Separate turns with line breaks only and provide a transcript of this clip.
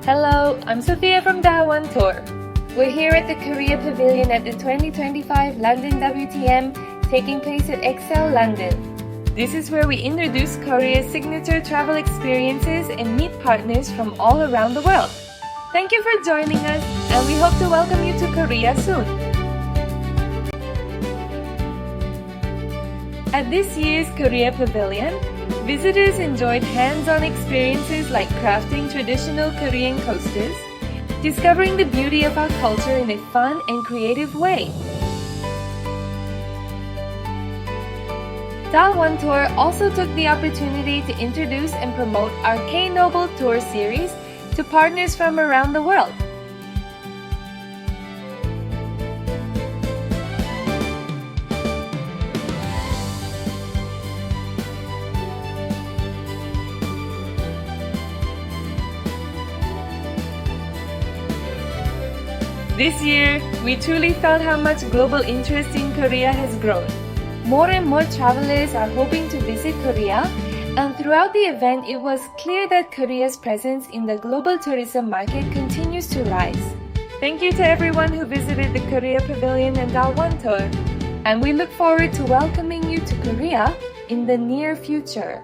Hello, I'm Sophia from daOne Tour. We're here at the Korea Pavilion at the 2025 London WTM taking place at Excel London. This is where we introduce Korea's signature travel experiences and meet partners from all around the world. Thank you for joining us, and we hope to welcome you to Korea soon. At this year's Korea Pavilion, visitors enjoyed hands-on experiences like crafting traditional Korean coasters, discovering the beauty of our culture in a fun and creative way. daOne Tour also took the opportunity to introduce and promote our K-Noble Tour series to partners from around the world. This year, we truly felt how much global interest in Korea has grown. More and more travelers are hoping to visit Korea, and throughout the event, it was clear that Korea's presence in the global tourism market continues to rise. Thank you to everyone who visited the Korea Pavilion and daOne Tour, and we look forward to welcoming you to Korea in the near future.